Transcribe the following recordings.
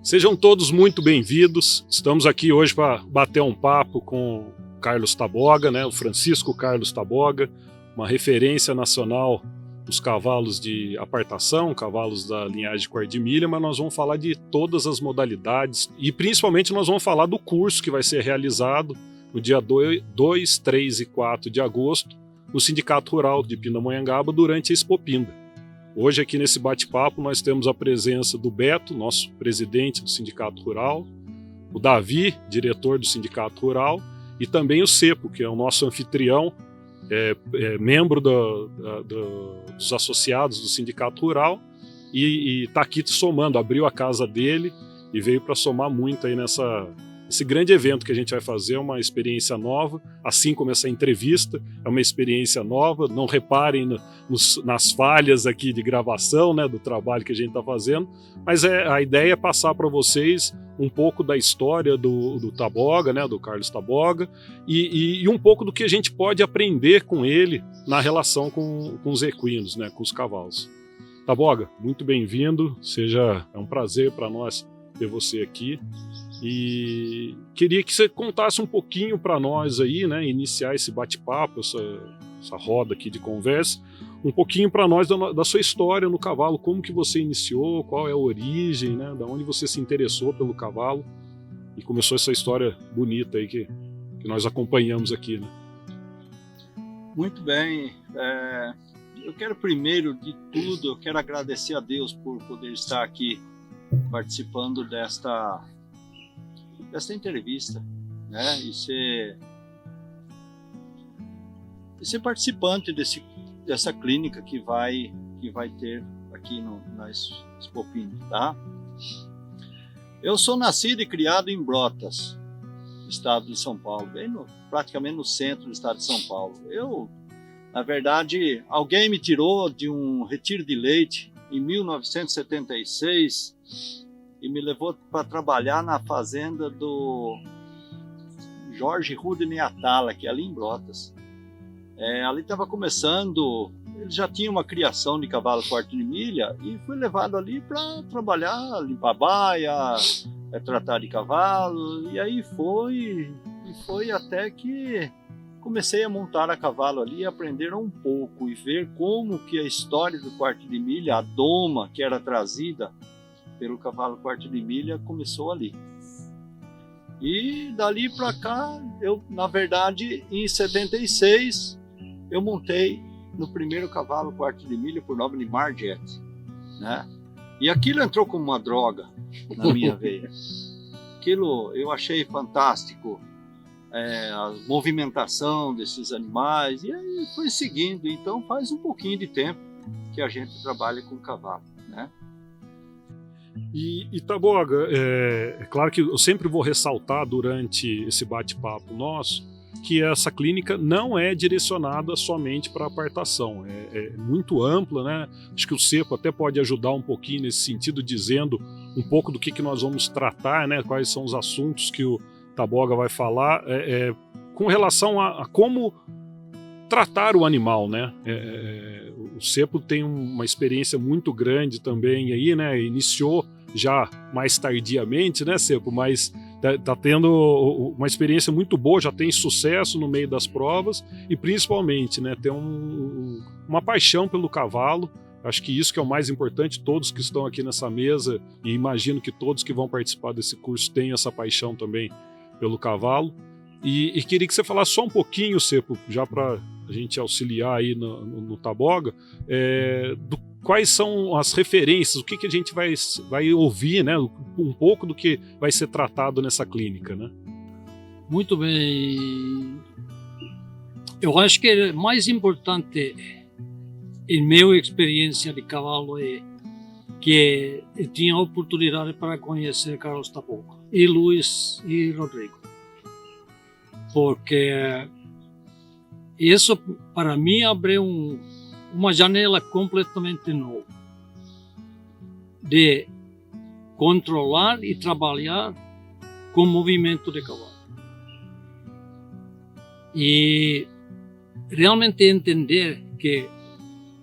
Sejam todos muito bem-vindos. Estamos aqui hoje para bater um papo com o Carlos Taboga, né? O Francisco Carlos Taboga, uma referência nacional dos cavalos de apartação, cavalos da linhagem quarta de milha, mas nós vamos falar de todas as modalidades e principalmente nós vamos falar do curso que vai ser realizado no dia 2, 3 e 4 de agosto no Sindicato Rural de Pindamonhangaba durante a Expopinda. Hoje aqui nesse bate-papo nós temos a presença do Beto, nosso presidente do Sindicato Rural, o Davi, diretor do Sindicato Rural, e também o Cepo, que é o nosso anfitrião, membro dos associados do Sindicato Rural e está aqui somando, abriu a casa dele e veio para somar muito aí esse grande evento que a gente vai fazer, uma experiência nova, assim como essa entrevista é uma experiência nova. Não reparem nas falhas aqui de gravação, né, do trabalho que a gente está fazendo, mas a ideia é passar para vocês um pouco da história do Taboga, né, do Carlos Taboga, e um pouco do que a gente pode aprender com ele na relação com os equinos, né, com os cavalos. Taboga, muito bem-vindo, é um prazer para nós ter você aqui. E queria que você contasse um pouquinho para nós aí, né, iniciar esse bate-papo, essa roda aqui de conversa, um pouquinho para nós da sua história no cavalo, como que você iniciou, qual é a origem, né, da onde você se interessou pelo cavalo e começou essa história bonita aí que nós acompanhamos aqui, né? Muito bem, eu quero primeiro de tudo, eu quero agradecer a Deus por poder estar aqui participando desta entrevista, né? E ser participante dessa clínica que vai ter aqui na Expopinda, tá? Eu sou nascido e criado em Brotas, estado de São Paulo, praticamente no centro do estado de São Paulo. Na verdade, alguém me tirou de um retiro de leite em 1976 e me levou para trabalhar na fazenda do Jorge Rudney Atala, que é ali em Brotas. Ali estava começando, ele já tinha uma criação de cavalo quarto de milha e fui levado ali para trabalhar, limpar baia, tratar de cavalo, e aí foi até que comecei a montar a cavalo ali, aprender um pouco e ver como que a história do quarto de milha, a doma que era trazida pelo cavalo quarto de milha, começou ali. E dali para cá, na verdade, em 76, eu montei no primeiro cavalo quarto de milha por nome de Marjet, né? E aquilo entrou como uma droga na minha veia. Aquilo eu achei fantástico, a movimentação desses animais, e aí foi seguindo. Então faz um pouquinho de tempo que a gente trabalha com cavalo, né? E Taboga, é claro que eu sempre vou ressaltar durante esse bate-papo nosso que essa clínica não é direcionada somente para apartação, é muito ampla, né? Acho que o Cepo até pode ajudar um pouquinho nesse sentido, dizendo um pouco do que nós vamos tratar, né? Quais são os assuntos que o Taboga vai falar com relação a como tratar o animal, né? O Cepo tem uma experiência muito grande também aí, né? Iniciou já mais tardiamente, né, Cepo? Mas tá tendo uma experiência muito boa, já tem sucesso no meio das provas e principalmente, né, tem uma paixão pelo cavalo. Acho que isso que é o mais importante. Todos que estão aqui nessa mesa, e imagino que todos que vão participar desse curso tenham essa paixão também pelo cavalo. E queria que você falasse só um pouquinho, Cepo, já para a gente auxiliar aí no Taboga, quais são as referências, o que a gente vai ouvir, né? Um pouco do que vai ser tratado nessa clínica, né? Muito bem. Eu acho que o mais importante, em minha experiência de cavalo, é que eu tinha a oportunidade para conhecer Carlos Taboga e Luiz e Rodrigo. Porque isso, para mim, abriu uma janela completamente nova de controlar e trabalhar com movimento de cavalo. E realmente entender que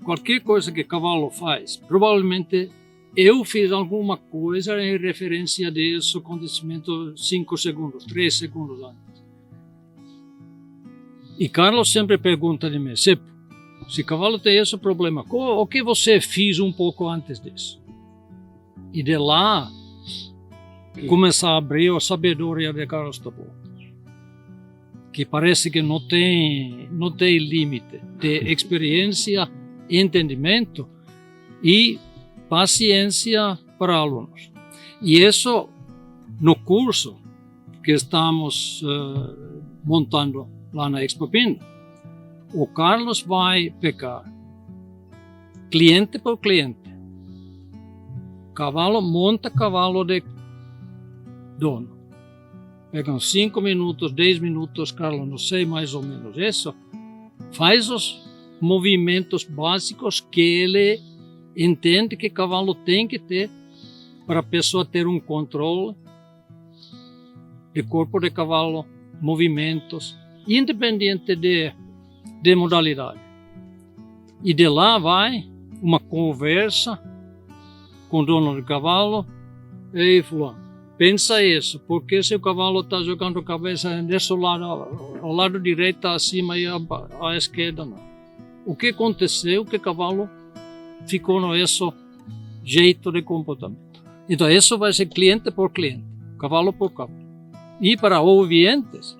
qualquer coisa que o cavalo faz, provavelmente eu fiz alguma coisa em referência desse acontecimento 5 segundos, 3 segundos antes. E Carlos sempre pergunta de mim, se o cavalo tem esse problema, o que você fez um pouco antes disso? E de lá, começa a abrir a sabedoria de Carlos Taboga, que parece que não tem limite de experiência, entendimento e paciência para alunos. E isso, no curso que estamos montando lá na Expo Pindo, o Carlos vai pegar cliente por cliente. Cavalo monta cavalo de dono. Pegam 5 minutos, 10 minutos, Carlos, não sei, mais ou menos isso. Faz os movimentos básicos que ele entende que cavalo tem que ter para a pessoa ter um controle de corpo de cavalo, movimentos, independente de modalidade. E de lá vai uma conversa com o dono do cavalo. Ei, fulano, pensa isso, porque se o cavalo está jogando a cabeça desse lado, ao lado direito acima e à esquerda não. O que aconteceu que o cavalo ficou no esse jeito de comportamento? Então isso vai ser cliente por cliente, cavalo por cavalo. E para ouvintes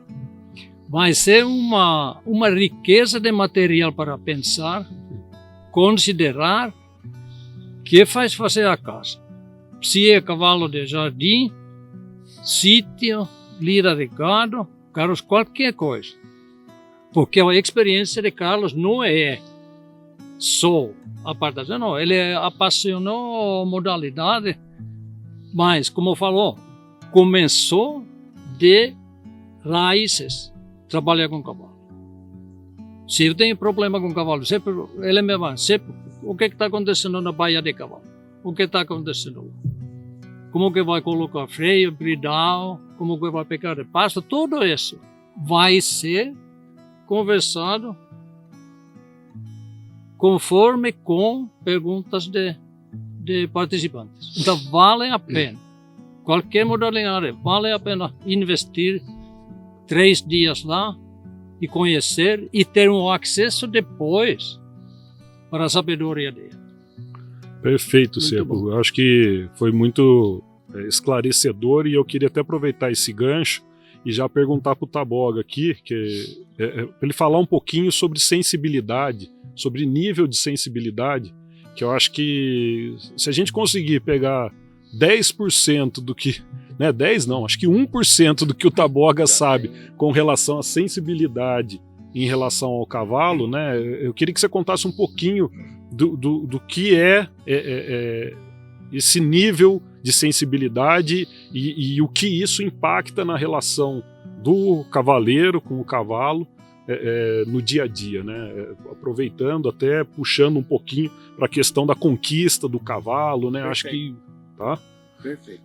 vai ser uma riqueza de material para pensar, considerar, que faz fazer a casa. Se é cavalo de jardim, sítio, lira de gado, Carlos, qualquer coisa. Porque a experiência de Carlos não é só a parte, não, ele apaixonou a modalidade, mas, como falou, começou de raízes, trabalhar com cavalo. Se eu tenho problema com cavalo, sempre, ele me vai, sempre, o que está acontecendo na baía de cavalo? O que está acontecendo lá? Como que vai colocar freio, bridal, como que vai pegar de pasto, tudo isso vai ser conversado conforme com perguntas de participantes. Então vale a pena, qualquer modalidade, vale a pena investir 3 dias lá e conhecer e ter um acesso depois para a sabedoria dele. Perfeito, Sebo. Eu acho que foi muito esclarecedor e eu queria até aproveitar esse gancho e já perguntar para o Taboga aqui, para ele falar um pouquinho sobre sensibilidade, sobre nível de sensibilidade, que eu acho que se a gente conseguir pegar 10% do que, né, 10 não, acho que 1% do que o Taboga sabe com relação à sensibilidade em relação ao cavalo, né, eu queria que você contasse um pouquinho do que é esse nível de sensibilidade e o que isso impacta na relação do cavaleiro com o cavalo no dia a dia, né? Aproveitando, até puxando um pouquinho para a questão da conquista do cavalo, né? Acho que tá. Perfeito.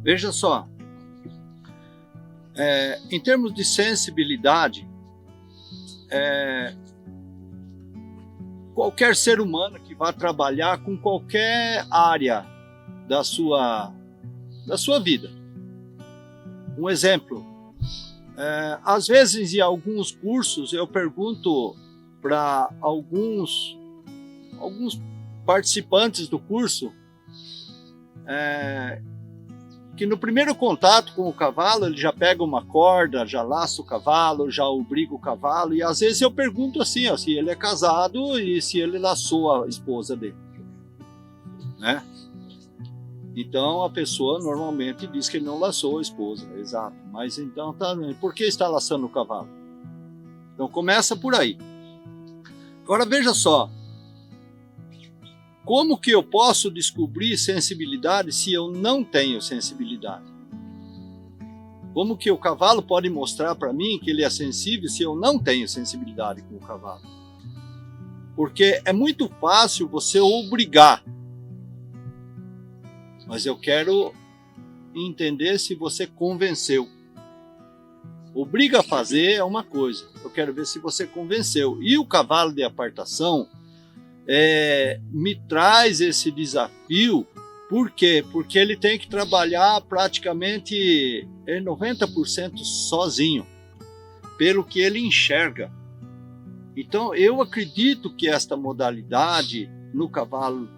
Veja só, em termos de sensibilidade, qualquer ser humano que vá trabalhar com qualquer área da sua vida. Um exemplo, às vezes em alguns cursos eu pergunto para alguns participantes do curso que no primeiro contato com o cavalo ele já pega uma corda, já laça o cavalo, já obriga o cavalo, e às vezes eu pergunto assim, ó, se ele é casado e se ele laçou a esposa dele, né? Então a pessoa normalmente diz que ele não laçou a esposa, exato, mas então por que está laçando o cavalo? Então começa por aí. Agora veja só, como que eu posso descobrir sensibilidade se eu não tenho sensibilidade? Como que o cavalo pode mostrar para mim que ele é sensível se eu não tenho sensibilidade com o cavalo? Porque é muito fácil você obrigar, mas eu quero entender se você convenceu. Obriga a fazer é uma coisa, eu quero ver se você convenceu. E o cavalo de apartação, me traz esse desafio. Por quê? Porque ele tem que trabalhar praticamente 90% sozinho, pelo que ele enxerga. Então, eu acredito que esta modalidade no cavalo,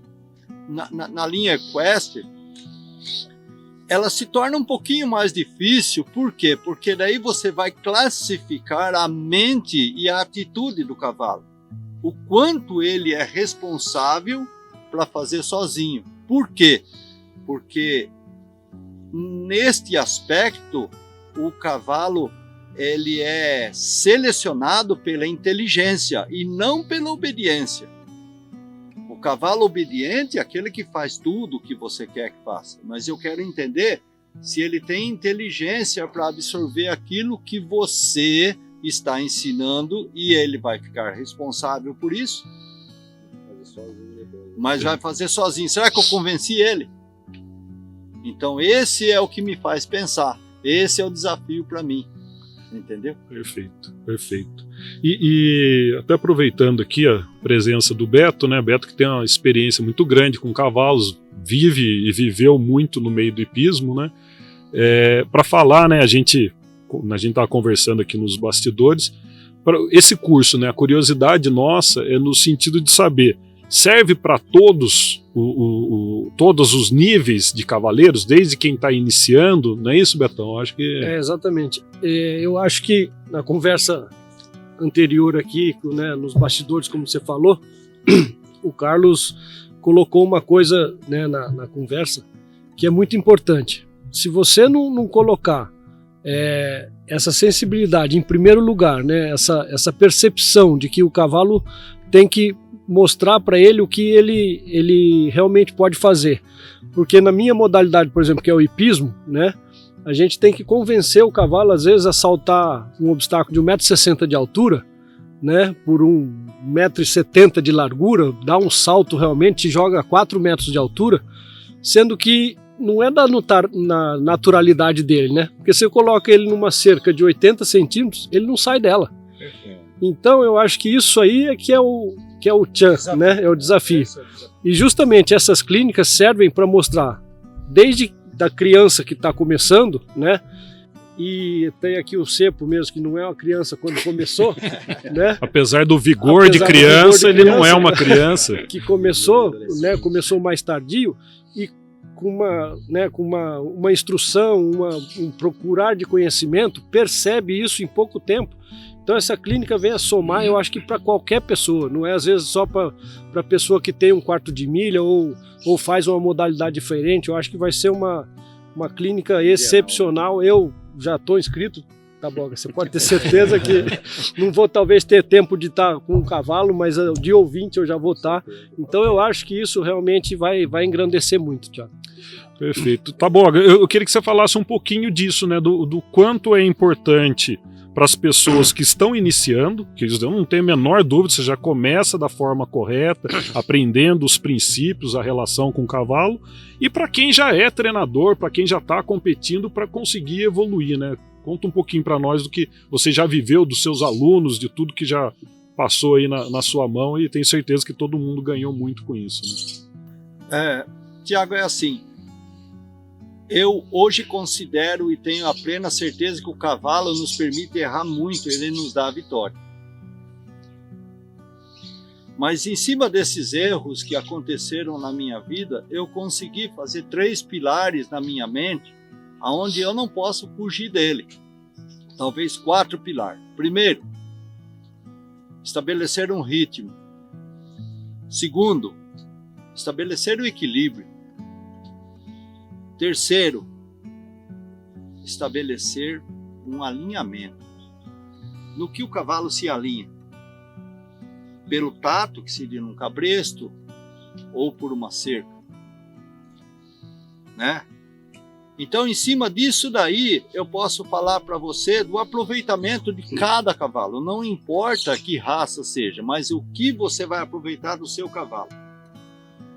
na linha equestre, ela se torna um pouquinho mais difícil. Por quê? Porque daí você vai classificar a mente e a atitude do cavalo. O quanto ele é responsável para fazer sozinho. Por quê? Porque neste aspecto, o cavalo ele é selecionado pela inteligência e não pela obediência. O cavalo obediente é aquele que faz tudo o que você quer que faça. Mas eu quero entender se ele tem inteligência para absorver aquilo que você está ensinando e ele vai ficar responsável por isso. Mas vai fazer sozinho. Será que eu convenci ele? Então esse é o que me faz pensar. Esse é o desafio para mim. Entendeu? Perfeito, perfeito. E até aproveitando aqui a presença do Beto, né? Beto que tem uma experiência muito grande com cavalos, vive e viveu muito no meio do hipismo, né? Para falar, né? A gente estava conversando aqui nos bastidores. Esse curso, né? A curiosidade nossa é no sentido de saber, serve para todos os níveis de cavaleiros, desde quem está iniciando, não é isso, Betão? Acho que... exatamente. Eu acho que na conversa anterior aqui, né, nos bastidores, como você falou, o Carlos colocou uma coisa, né, na conversa que é muito importante. Se você não colocar essa sensibilidade em primeiro lugar, né, essa percepção de que o cavalo tem que mostrar para ele o que ele realmente pode fazer. Porque na minha modalidade, por exemplo, que é o hipismo, né, a gente tem que convencer o cavalo, às vezes, a saltar um obstáculo de 1,60 m de altura, né, por 1,70 m de largura, dá um salto realmente, joga 4 metros de altura, sendo que não é na naturalidade dele, né? Porque se eu coloco ele numa cerca de 80 centímetros, ele não sai dela. Então eu acho que isso aí que é o chance, né? É o desafio. E justamente essas clínicas servem para mostrar, desde da criança que está começando, né? E tem aqui o Cepo mesmo, que não é uma criança quando começou, né? Apesar do vigor de criança, ele não é uma criança. Que começou, né? Começou mais tardio e com uma instrução, um procurar de conhecimento, percebe isso em pouco tempo. Então essa clínica vem a somar, eu acho que para qualquer pessoa, não é às vezes só para pessoa que tem um quarto de milha ou faz uma modalidade diferente. Eu acho que vai ser uma clínica excepcional. Eu já estou inscrito, tá bom, você pode ter certeza que não vou talvez ter tempo de estar com um cavalo, mas de ouvinte eu já vou estar. Então eu acho que isso realmente vai engrandecer muito, Thiago. Perfeito. Tá bom, eu queria que você falasse um pouquinho disso, né, do quanto é importante para as pessoas que estão iniciando, que eu não tenho a menor dúvida, você já começa da forma correta, aprendendo os princípios, a relação com o cavalo, e para quem já é treinador, para quem já está competindo, para conseguir evoluir, né? Conta um pouquinho para nós do que você já viveu, dos seus alunos, de tudo que já passou aí na sua mão, e tenho certeza que todo mundo ganhou muito com isso, né? Tiago, é assim, eu hoje considero e tenho a plena certeza que o cavalo nos permite errar muito, ele nos dá a vitória. Mas em cima desses erros que aconteceram na minha vida, eu consegui fazer 3 pilares na minha mente, aonde eu não posso fugir dele. Talvez 4 pilares. Primeiro, estabelecer um ritmo. Segundo, estabelecer o equilíbrio. Terceiro, estabelecer um alinhamento. No que o cavalo se alinha? Pelo tato, que seria num cabresto, ou por uma cerca, né? Então, em cima disso daí, eu posso falar para você do aproveitamento de cada cavalo. Não importa que raça seja, mas o que você vai aproveitar do seu cavalo.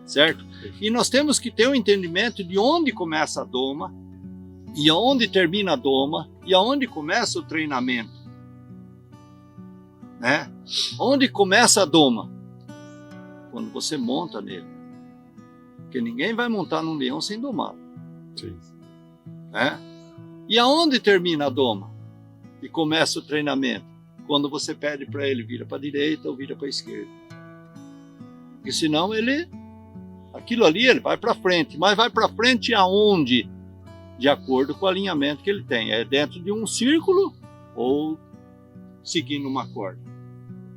Certo? E nós temos que ter um entendimento de onde começa a doma, e aonde termina a doma, e aonde começa o treinamento. Né? Onde começa a doma? quando você monta nele. Porque ninguém vai montar num leão sem domá-lo. Sim. Né? E aonde termina a doma? E começa o treinamento? Quando você pede para ele vira para a direita ou vira para a esquerda. Porque senão aquilo ali ele vai para frente. Mas vai para frente aonde? De acordo com o alinhamento que ele tem. É dentro de um círculo ou seguindo uma corda.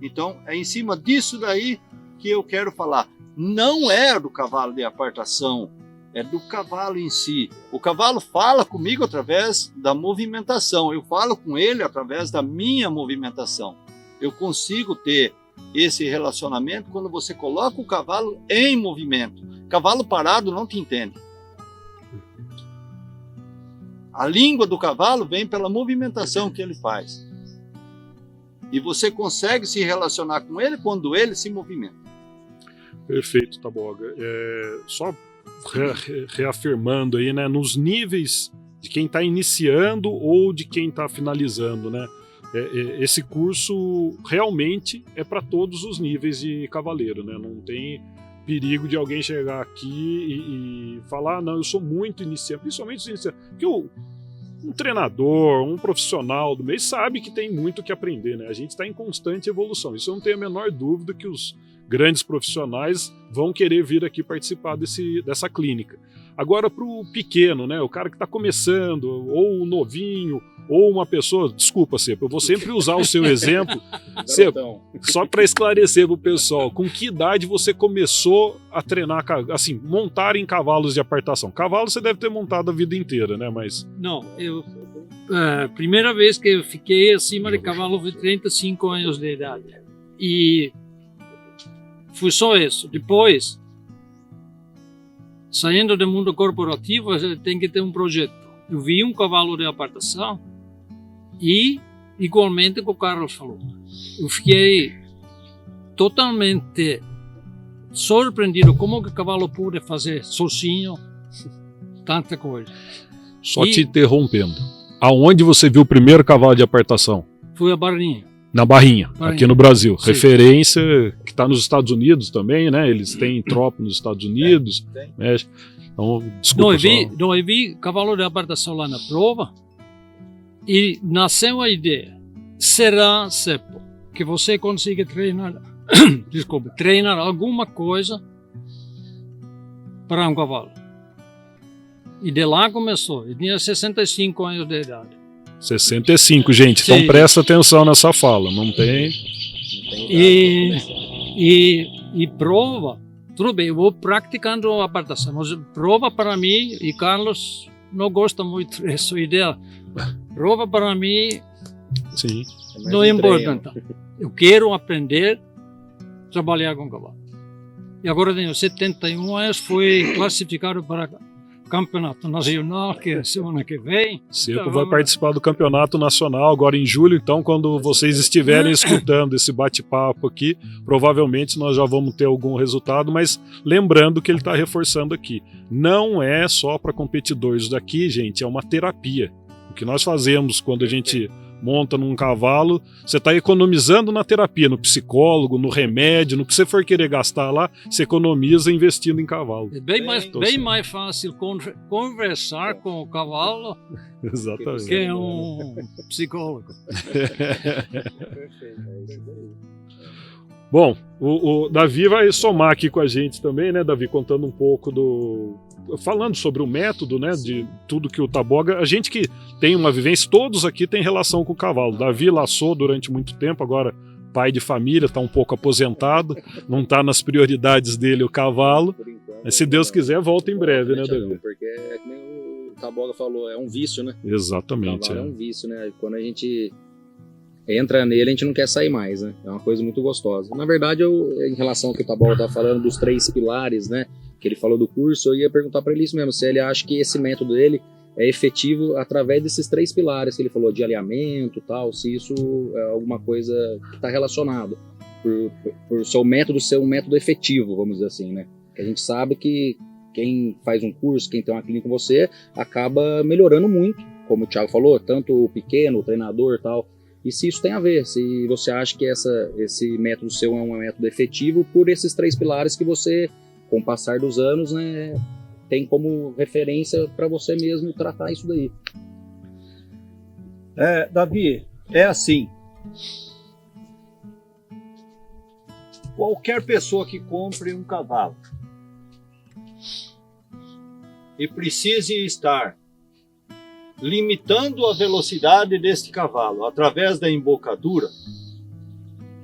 Então, é em cima disso daí que eu quero falar. Não é do cavalo de apartação, é do cavalo em si. O cavalo fala comigo através da movimentação. Eu falo com ele através da minha movimentação. Eu consigo ter esse relacionamento quando você coloca o cavalo em movimento. Cavalo parado não te entende. A língua do cavalo vem pela movimentação que ele faz. E você consegue se relacionar com ele quando ele se movimenta. Perfeito, Taboga. Só reafirmando aí, né, nos níveis de quem está iniciando ou de quem está finalizando, né? Esse curso realmente é para todos os níveis de cavaleiro, né? Não tem perigo de alguém chegar aqui e falar, não, eu sou muito iniciante, principalmente os iniciantes. Porque um treinador, um profissional do meio sabe que tem muito que aprender, né? A gente está em constante evolução. Isso eu não tenho a menor dúvida que os grandes profissionais vão querer vir aqui participar dessa clínica. Agora, para o pequeno, né, o cara que está começando, ou o novinho, ou uma pessoa, desculpa, Cepa, eu vou sempre usar o seu exemplo, Cepa, só para esclarecer para o pessoal, com que idade você começou a treinar, assim, montar em cavalos de apartação? Cavalo você deve ter montado a vida inteira, né, mas... Não, primeira vez que eu fiquei acima de cavalo foi 35 anos de idade. E foi só isso. Depois, saindo do mundo corporativo, você tem que ter um projeto. Eu vi um cavalo de apartação e, igualmente, o que o Carlos falou, eu fiquei totalmente surpreendido como que o cavalo pôde fazer sozinho tanta coisa. Só te interrompendo. Aonde você viu o primeiro cavalo de apartação? Foi a Barrinha. Na Barrinha, aqui no Brasil. Sim. Referência que está nos Estados Unidos também, né? Eles têm tropa nos Estados Unidos. Né? Então, desculpa. Eu vi cavalo de apartação lá na prova e nasceu a ideia. Será, Seppo, que você consiga treinar, treinar alguma coisa para um cavalo? E de lá começou. Eu tinha 65 anos de idade. 65, gente. Então Sim. presta atenção nessa fala. Não tem... E prova, tudo bem, eu vou praticando a apartação, mas prova para mim, e Carlos não gosta muito dessa ideia, prova para mim Sim. não é importante. Eu quero aprender a trabalhar com cavalo. E agora tenho 71 anos, fui classificado para campeonato nacional, que é semana que vem. Cepo vai participar do campeonato nacional agora em julho, então quando vocês estiverem escutando esse bate-papo aqui, provavelmente nós já vamos ter algum resultado, mas lembrando que ele está reforçando aqui, não é só para competidores daqui, gente, é uma terapia. O que nós fazemos quando a gente monta num cavalo, você está economizando na terapia, no psicólogo, no remédio, no que você for querer gastar lá, você economiza investindo em cavalo. É bem mais fácil conversar com o cavalo Exatamente. que um psicólogo. Bom, o Davi vai somar aqui com a gente também, né, Davi, contando um pouco falando sobre o método, né, de tudo que o Taboga, a gente que tem uma vivência, todos aqui têm relação com o cavalo. Davi laçou durante muito tempo, agora pai de família, está um pouco aposentado, não está nas prioridades dele o cavalo, mas se Deus quiser volta em breve, né, Davi? Porque é como o Taboga falou, é um vício, né? Exatamente. O cavalo é um vício, né? Quando a gente entra nele, a gente não quer sair mais, né? É uma coisa muito gostosa. Na verdade, em relação ao que o Taboga tá falando dos 3 pilares, né? Que ele falou do curso, eu ia perguntar para ele isso mesmo, se ele acha que esse método dele é efetivo através desses 3 pilares que ele falou, de alinhamento e tal, se isso é alguma coisa que está relacionado, por seu método ser um método efetivo, vamos dizer assim, né? Que a gente sabe que quem faz um curso, quem tem uma clínica com você, acaba melhorando muito, como o Thiago falou, tanto o pequeno, o treinador e tal, e se isso tem a ver, se você acha que esse método seu é um método efetivo por esses 3 pilares que você, com o passar dos anos, né, tem como referência para você mesmo tratar isso daí. Davi, é assim. Qualquer pessoa que compre um cavalo e precise estar limitando a velocidade deste cavalo através da embocadura,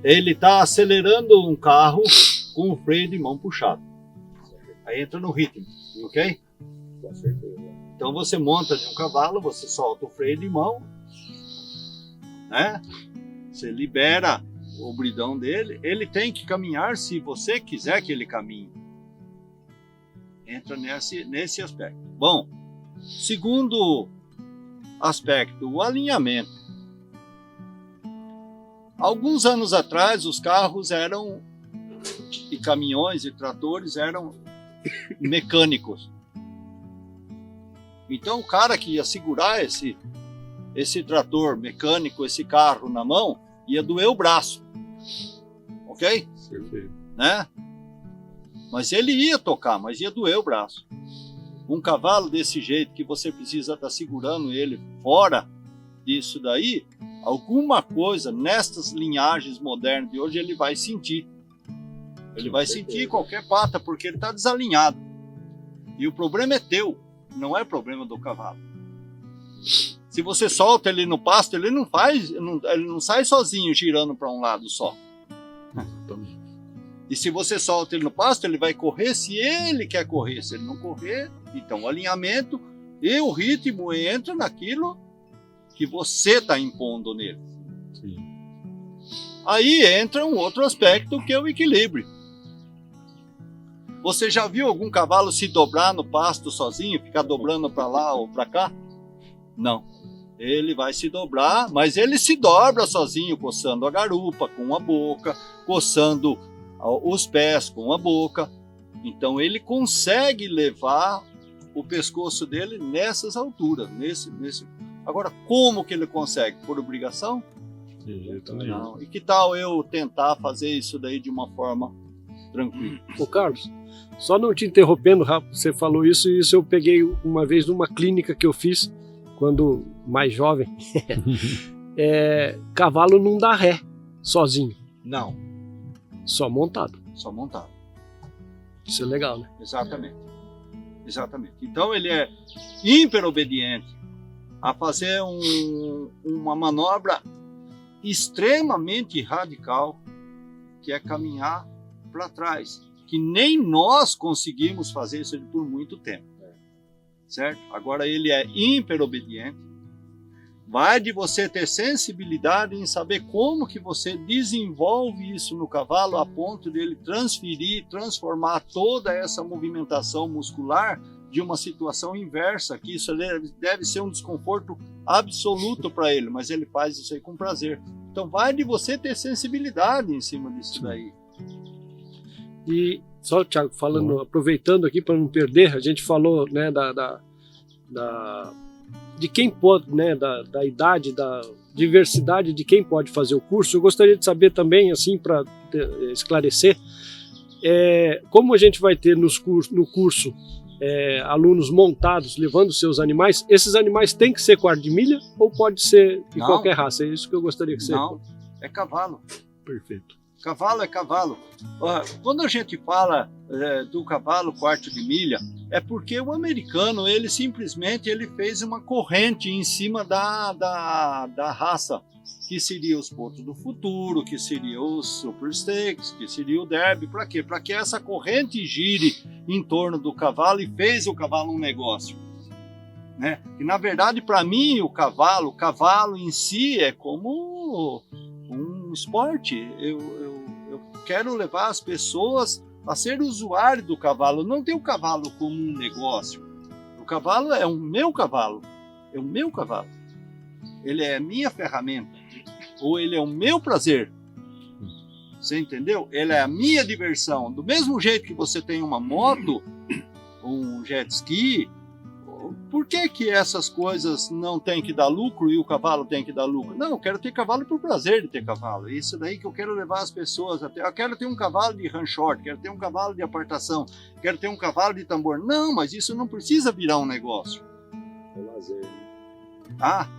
ele está acelerando um carro com o freio de mão puxado. Aí entra no ritmo, ok? Com certeza. Então você monta de um cavalo, você solta o freio de mão, né? Você libera o bridão dele, ele tem que caminhar se você quiser que ele caminhe. Entra nesse aspecto. Bom, segundo aspecto, o alinhamento. Alguns anos atrás, os carros e caminhões e tratores eram mecânicos. Então o cara que ia segurar esse trator mecânico, esse carro na mão, ia doer o braço. Ok? Perfeito. Né? Mas ele ia tocar, mas ia doer o braço. Um cavalo desse jeito, que você precisa estar segurando ele fora disso daí, alguma coisa nestas linhagens modernas de hoje ele vai sentir. Ele vai sentir qualquer pata, porque ele está desalinhado. E o problema é teu, não é problema do cavalo. Se você solta ele no pasto, ele não sai sozinho girando para um lado só. E se você solta ele no pasto, ele vai correr se ele quer correr. Se ele não correr, então o alinhamento e o ritmo entra naquilo que você está impondo nele. Sim. Aí entra um outro aspecto, que é o equilíbrio. Você já viu algum cavalo se dobrar no pasto sozinho, ficar dobrando para lá ou para cá? Não. Ele vai se dobrar, mas ele se dobra sozinho, coçando a garupa com a boca, coçando os pés com a boca. Então ele consegue levar o pescoço dele nessas alturas. Agora, como que ele consegue? Por obrigação? De jeito nenhum. Não. E que tal eu tentar fazer isso daí de uma forma tranquila? Ô Carlos, só não te interrompendo, rápido, você falou isso, e isso eu peguei uma vez numa clínica que eu fiz, quando mais jovem. Cavalo não dá ré sozinho, Não, só montado. só montado. Isso é legal, né? Exatamente. Exatamente. Então ele é hiper obediente a fazer uma manobra extremamente radical, que é caminhar para trás, que nem nós conseguimos fazer isso por muito tempo. Certo? Agora ele é hiper obediente. Vai de você ter sensibilidade em saber como que você desenvolve isso no cavalo a ponto dele transformar toda essa movimentação muscular de uma situação inversa, que isso deve ser um desconforto absoluto para ele, mas ele faz isso aí com prazer. Então vai de você ter sensibilidade em cima disso daí. E só, Thiago, falando, aproveitando aqui para não perder, a gente falou, né, de quem pode, né, da idade, da diversidade de quem pode fazer o curso. Eu gostaria de saber também, assim, para esclarecer, como a gente vai ter no curso alunos montados, levando seus animais, esses animais têm que ser quarto de milha ou pode ser de qualquer raça? É isso que eu gostaria que você... Não, é cavalo. Perfeito. Cavalo é cavalo. Quando a gente fala do cavalo quarto de milha, é porque o americano, ele simplesmente fez uma corrente em cima da raça, que seria os pontos do futuro, que seria os super stakes, que seria o derby. Para quê? Para que essa corrente gire em torno do cavalo e fez o cavalo um negócio. Né? E na verdade, para mim, o cavalo em si é como um esporte. Eu quero levar as pessoas a ser usuário do cavalo, não ter o cavalo como um negócio. O cavalo é o meu cavalo, ele é a minha ferramenta, ou ele é o meu prazer. Você entendeu? Ele é a minha diversão. Do mesmo jeito que você tem uma moto, um jet ski, Por que essas coisas não têm que dar lucro e o cavalo tem que dar lucro? Não, eu quero ter cavalo por prazer de ter cavalo. É isso daí que eu quero levar as pessoas até. Eu quero ter um cavalo de ranchort, quero ter um cavalo de apartação, quero ter um cavalo de tambor. Não, mas isso não precisa virar um negócio. É lazer. Tá?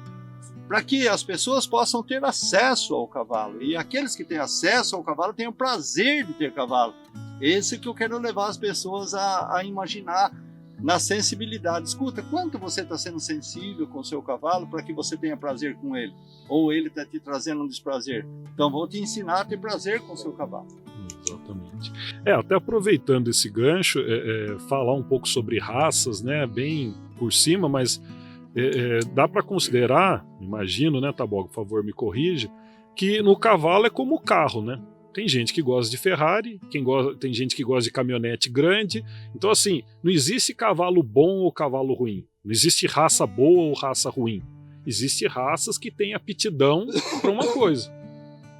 Para que as pessoas possam ter acesso ao cavalo. E aqueles que têm acesso ao cavalo tenham prazer de ter cavalo. Esse que eu quero levar as pessoas a imaginar na sensibilidade. Escuta, quanto você está sendo sensível com o seu cavalo para que você tenha prazer com ele? Ou ele está te trazendo um desprazer? Então vou te ensinar a ter prazer com o seu cavalo. Exatamente. Até aproveitando esse gancho, falar um pouco sobre raças, né, bem por cima, mas dá para considerar, imagino, né, Taboga, por favor, me corrija, que no cavalo é como o carro, né? Tem gente que gosta de Ferrari, tem gente que gosta de caminhonete grande. Então, assim, não existe cavalo bom ou cavalo ruim. Não existe raça boa ou raça ruim. Existem raças que têm aptidão para uma coisa.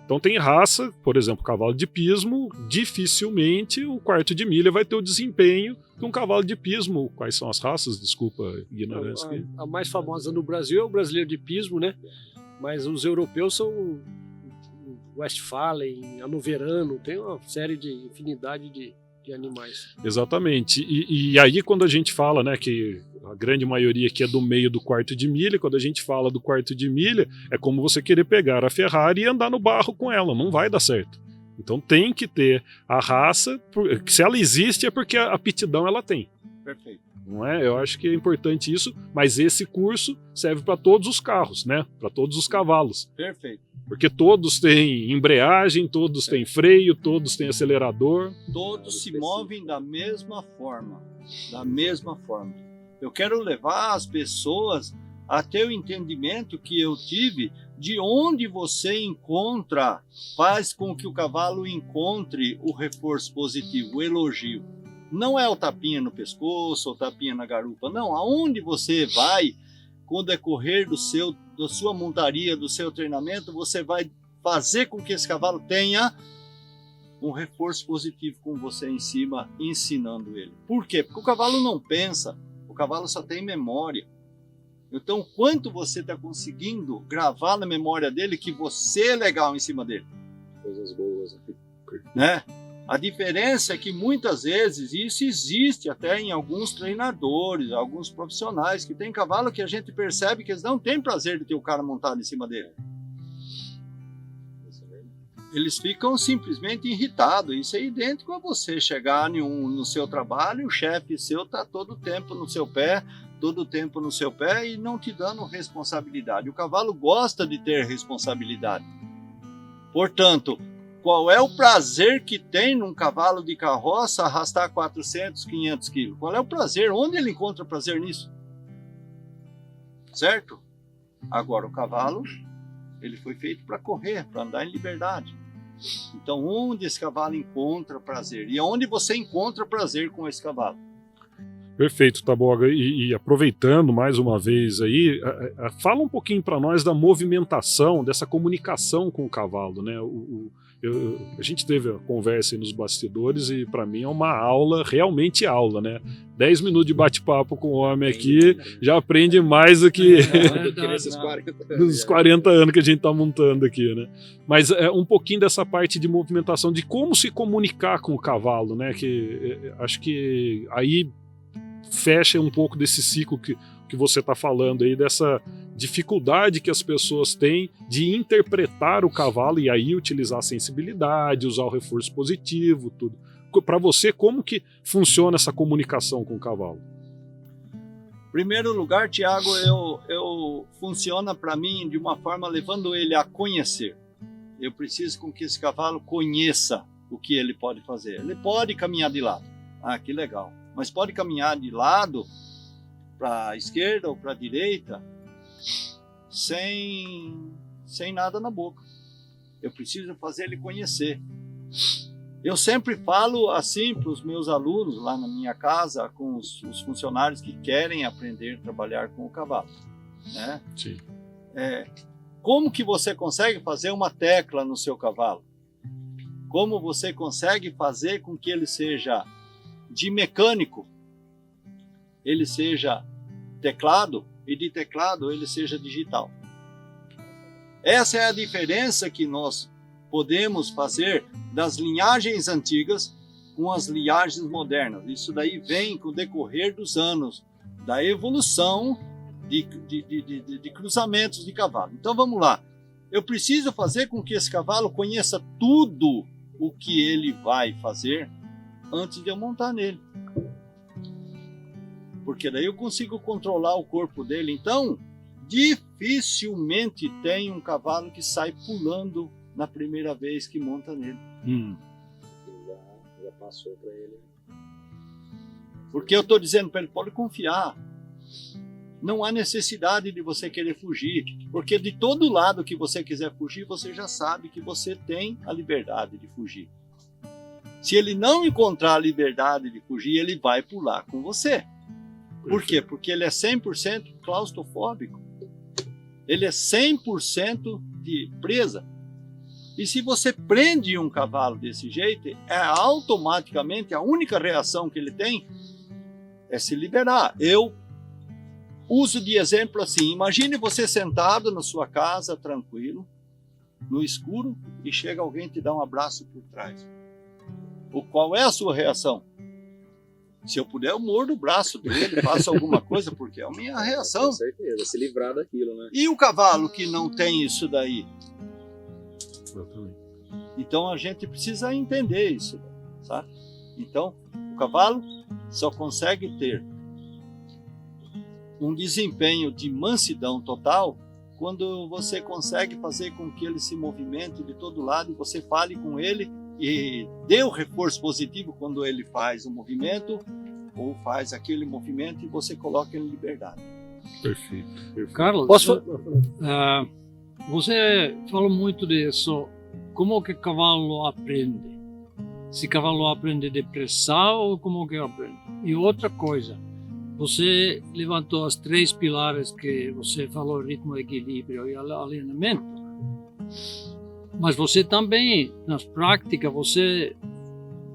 Então tem raça, por exemplo, cavalo de pismo, dificilmente o quarto de milha vai ter o desempenho que um cavalo de pismo. Quais são as raças? Desculpa a ignorância. A mais famosa no Brasil é o brasileiro de pismo, né? Mas os europeus são Westphalen, Hannoverano, tem uma série de infinidade de animais. Exatamente. E aí quando a gente fala, né, que a grande maioria aqui é do meio do quarto de milha, quando a gente fala do quarto de milha, é como você querer pegar a Ferrari e andar no barro com ela, não vai dar certo. Então tem que ter a raça, se ela existe é porque a aptidão ela tem. Perfeito. Não é? Eu acho que é importante isso, mas esse curso serve para todos os carros, né? Para todos os cavalos. Perfeito. Porque todos têm embreagem, todos têm freio, todos têm acelerador. Todos se movem da mesma forma. Da mesma forma. Eu quero levar as pessoas a ter o entendimento que eu tive de onde você encontra, faz com que o cavalo encontre o reforço positivo, o elogio. Não é o tapinha no pescoço, ou tapinha na garupa, não. Aonde você vai, com o decorrer da sua montaria, do seu treinamento, você vai fazer com que esse cavalo tenha um reforço positivo com você em cima, ensinando ele. Por quê? Porque o cavalo não pensa, o cavalo só tem memória. Então, quanto você está conseguindo gravar na memória dele que você é legal em cima dele? Coisas boas. Né? A diferença é que muitas vezes isso existe até em alguns treinadores, alguns profissionais que tem cavalo que a gente percebe que eles não têm prazer de ter o cara montado em cima dele. Eles ficam simplesmente irritados. Isso é idêntico a você chegar no seu trabalho, o chefe seu está todo o tempo no seu pé, e não te dando responsabilidade. O cavalo gosta de ter responsabilidade. Portanto, qual é o prazer que tem num cavalo de carroça arrastar 400, 500 quilos? Qual é o prazer? Onde ele encontra prazer nisso? Certo? Agora, o cavalo, ele foi feito para correr, para andar em liberdade. Então, onde esse cavalo encontra prazer? E onde você encontra prazer com esse cavalo? Perfeito, Taboga. E aproveitando mais uma vez aí, fala um pouquinho para nós da movimentação, dessa comunicação com o cavalo, né? A gente teve a conversa aí nos bastidores e para mim é uma aula, realmente aula, né? 10 minutos de bate-papo com o homem aqui já aprende mais do que dos 40 anos que a gente está montando aqui, né? Mas um pouquinho dessa parte de movimentação, de como se comunicar com o cavalo, né? Que acho que aí fecha um pouco desse ciclo que você está falando aí, dessa dificuldade que as pessoas têm de interpretar o cavalo e aí utilizar a sensibilidade, usar o reforço positivo, tudo. Para você, como que funciona essa comunicação com o cavalo? Em primeiro lugar, Tiago, eu funciona para mim de uma forma levando ele a conhecer. Eu preciso com que esse cavalo conheça o que ele pode fazer. Ele pode caminhar de lado. Ah, que legal. Mas pode caminhar de lado para a esquerda ou para a direita sem nada na boca. Eu preciso fazer ele conhecer. Eu sempre falo assim para os meus alunos lá na minha casa, com os funcionários que querem aprender a trabalhar com o cavalo, né? Sim. Como que você consegue fazer uma tecla no seu cavalo? Como você consegue fazer com que ele seja de mecânico, ele seja teclado e de teclado ele seja digital. Essa é a diferença que nós podemos fazer das linhagens antigas com as linhagens modernas. Isso daí vem com o decorrer dos anos, da evolução de cruzamentos de cavalo. Então vamos lá. Eu preciso fazer com que esse cavalo conheça tudo o que ele vai fazer antes de eu montar nele. Porque daí eu consigo controlar o corpo dele. Então, dificilmente tem um cavalo que sai pulando na primeira vez que monta nele. Já passou para ele. Porque eu estou dizendo para ele, pode confiar. Não há necessidade de você querer fugir. Porque de todo lado que você quiser fugir, você já sabe que você tem a liberdade de fugir. Se ele não encontrar a liberdade de fugir, ele vai pular com você. Por quê? Porque ele é 100% claustrofóbico. Ele é 100% de presa. E se você prende um cavalo desse jeito, automaticamente a única reação que ele tem é se liberar. Eu uso de exemplo assim, imagine você sentado na sua casa, tranquilo, no escuro, e chega alguém e te dá um abraço por trás. Qual é a sua reação? Se eu puder, eu mordo o braço dele, faço alguma coisa, porque é a minha reação. Com certeza, se livrar daquilo, né? E o cavalo que não tem isso daí? Então a gente precisa entender isso, sabe? Então, o cavalo só consegue ter um desempenho de mansidão total quando você consegue fazer com que ele se movimente de todo lado e você fale com ele e dê o reforço positivo quando ele faz o movimento ou faz aquele movimento e você coloca ele em liberdade. Perfeito. Carlos, Posso? você falou muito disso. Como que cavalo aprende? Se cavalo aprende depressa ou como que aprende? E outra coisa, você levantou as 3 pilares que você falou, ritmo, equilíbrio e alinhamento. Mas você também, nas práticas, você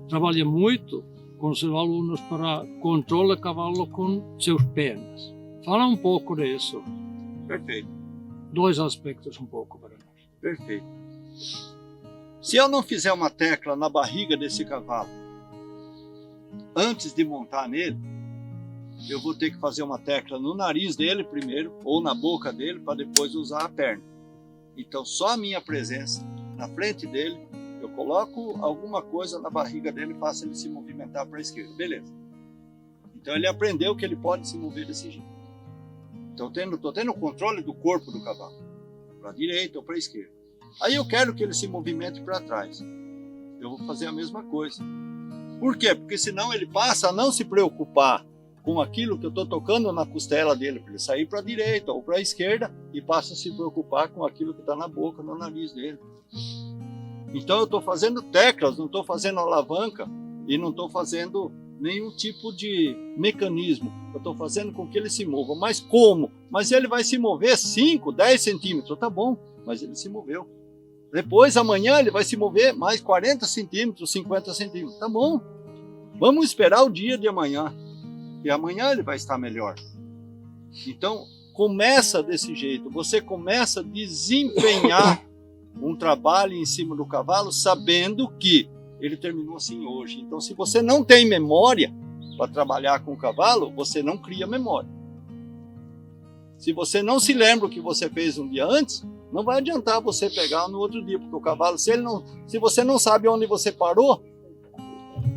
trabalha muito com seus alunos para controlar o cavalo com seus pernas. Fala um pouco disso. Perfeito. 2 aspectos um pouco para nós. Perfeito. Se eu não fizer uma tecla na barriga desse cavalo antes de montar nele, eu vou ter que fazer uma tecla no nariz dele primeiro ou na boca dele para depois usar a perna. Então só a minha presença na frente dele, eu coloco alguma coisa na barriga dele e faço ele se movimentar para a esquerda. Beleza. Então ele aprendeu que ele pode se mover desse jeito. Então estou tendo o controle do corpo do cavalo, para a direita ou para a esquerda. Aí eu quero que ele se movimente para trás. Eu vou fazer a mesma coisa. Por quê? Porque senão ele passa a não se preocupar com aquilo que eu estou tocando na costela dele, para ele sair para a direita ou para a esquerda, e passa a se preocupar com aquilo que está na boca, no nariz dele. Então eu estou fazendo teclas, não estou fazendo alavanca e não estou fazendo nenhum tipo de mecanismo. Eu estou fazendo com que ele se mova. Mas como? Mas ele vai se mover 5, 10 centímetros. Tá bom, mas ele se moveu. Depois, amanhã, ele vai se mover mais 40 centímetros, 50 centímetros. Tá bom. Vamos esperar o dia de amanhã. E amanhã ele vai estar melhor. Então, começa desse jeito. Você começa a desempenhar um trabalho em cima do cavalo, sabendo que ele terminou assim hoje. Então, se você não tem memória para trabalhar com o cavalo, você não cria memória. Se você não se lembra o que você fez um dia antes, não vai adiantar você pegar no outro dia, porque o cavalo, se você não sabe onde você parou,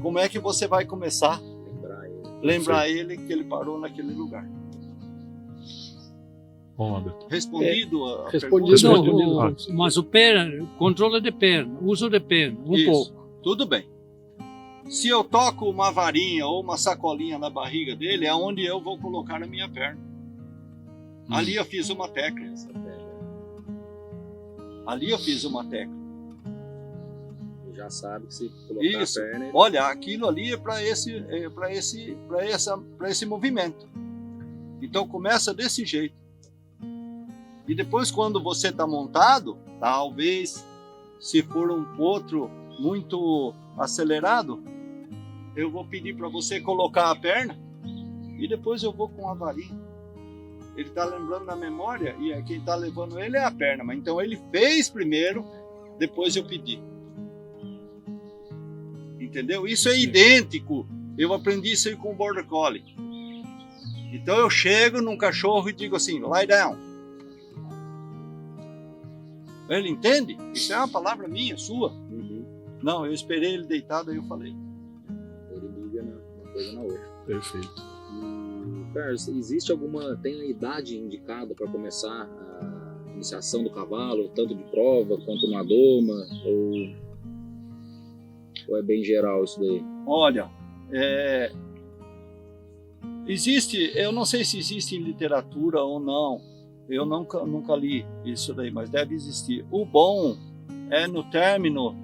como é que você vai começar a lembrar ele que ele parou naquele lugar? Bom, Alberto. Respondido a Respondido. pergunta? Mas o perna, controle de perna, uso de perna, Isso. pouco. Tudo bem. Se eu toco uma varinha ou uma sacolinha na barriga dele, é onde eu vou colocar a minha perna. Ali eu fiz uma tecla. Ali eu fiz uma tecla. Já sabe que se colocar Isso. a perna... Olha, aquilo ali é para esse movimento. Então começa desse jeito. E depois, quando você está montado, talvez, se for um potro muito acelerado, eu vou pedir para você colocar a perna e depois eu vou com a varinha Ele está lembrando da memória e quem está levando ele é a perna. Mas então ele fez primeiro, depois eu pedi. Entendeu? Isso é idêntico. Eu aprendi isso aí com o Border Collie. Então eu chego num cachorro e digo assim, lie down. Ele entende? Isso é uma palavra minha, sua. Não, eu esperei ele deitado, aí eu falei. Ele liga uma coisa na outra. Perfeito. Carlos, existe tem a idade indicada para começar a iniciação do cavalo, tanto de prova quanto no adoma, ou é bem geral isso daí? Olha, existe, eu não sei se existe em literatura ou não, eu nunca li isso daí, mas deve existir. O bom é no término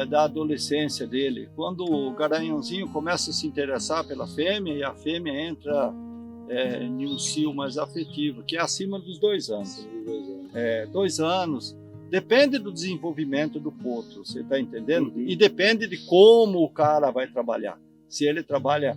da adolescência dele, quando o garanhãozinho começa a se interessar pela fêmea e a fêmea entra em um cio mais afetivo, que é acima dos 2 anos. 2 anos. Depende do desenvolvimento do potro, você está entendendo? E depende de como o cara vai trabalhar. Se ele trabalha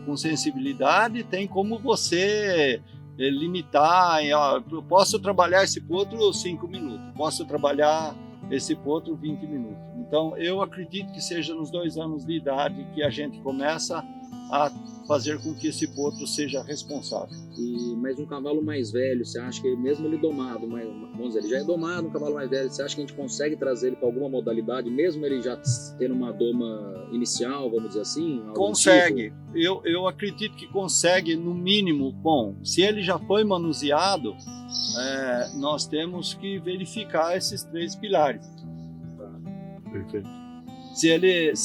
com sensibilidade, tem como você limitar. Eu posso trabalhar esse potro 5 minutos, posso trabalhar esse potro 20 minutos. Então, eu acredito que seja nos 2 anos de idade que a gente começa a fazer com que esse potro seja responsável. Mas um cavalo mais velho, você acha que mesmo ele domado, vamos dizer, ele já é domado, um cavalo mais velho, você acha que a gente consegue trazer ele para alguma modalidade, mesmo ele já tendo uma doma inicial, vamos dizer assim? Consegue. Tipo? Eu acredito que consegue, no mínimo. Bom, se ele já foi manuseado, nós temos que verificar esses 3 pilares. Perfeito. Se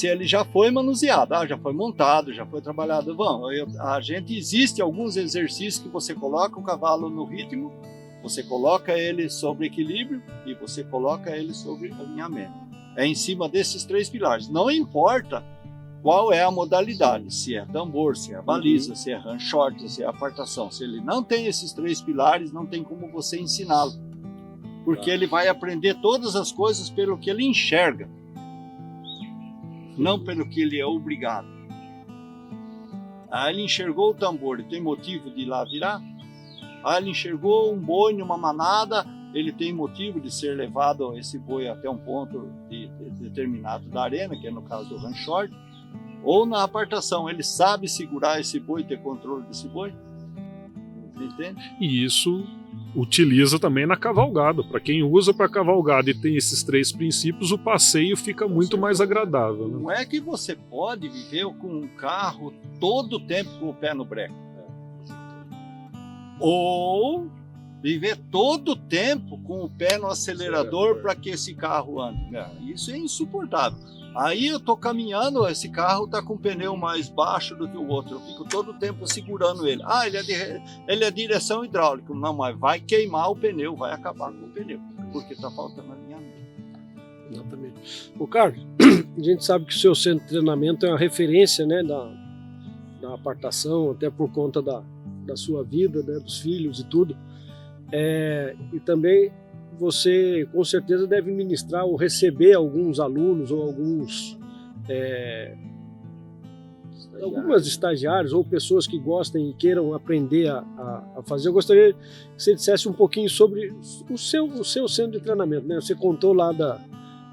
ele já foi manuseado, já foi montado, já foi trabalhado, existe alguns exercícios que você coloca o cavalo no ritmo, você coloca ele sobre equilíbrio e você coloca ele sobre alinhamento. É em cima desses 3 pilares. Não importa qual é a modalidade, se é tambor, se é baliza, se é run short, se é apartação. Se ele não tem esses 3 pilares, não tem como você ensiná-lo. Porque ele vai aprender todas as coisas pelo que ele enxerga, não pelo que ele é obrigado. Ele enxergou o tambor, ele tem motivo de ir lá virar. Ele enxergou um boi numa manada, ele tem motivo de ser levado esse boi até um ponto determinado da arena, que é no caso do run short. Ou na apartação, ele sabe segurar esse boi, ter controle desse boi. Entende? E isso utiliza também na cavalgada. Para quem usa para cavalgada e tem esses 3 princípios, o passeio fica muito mais agradável. Né? Não é que você pode viver com um carro todo o tempo com o pé no breque. Ou viver todo o tempo com o pé no acelerador para que esse carro ande. Isso é insuportável. Aí eu tô caminhando, esse carro tá com o pneu mais baixo do que o outro, eu fico todo o tempo segurando ele. Ele é direção hidráulica. Não, mas vai queimar o pneu, vai acabar com o pneu, porque tá faltando alinhamento. Exatamente. Ô Carlos, a gente sabe que o seu centro de treinamento é uma referência, né, da apartação, até por conta da sua vida, né, dos filhos e tudo. E também você com certeza deve ministrar ou receber alguns alunos ou algumas estagiários ou pessoas que gostem e queiram aprender a fazer. Eu gostaria que você dissesse um pouquinho sobre o seu centro de treinamento, né? Você contou lá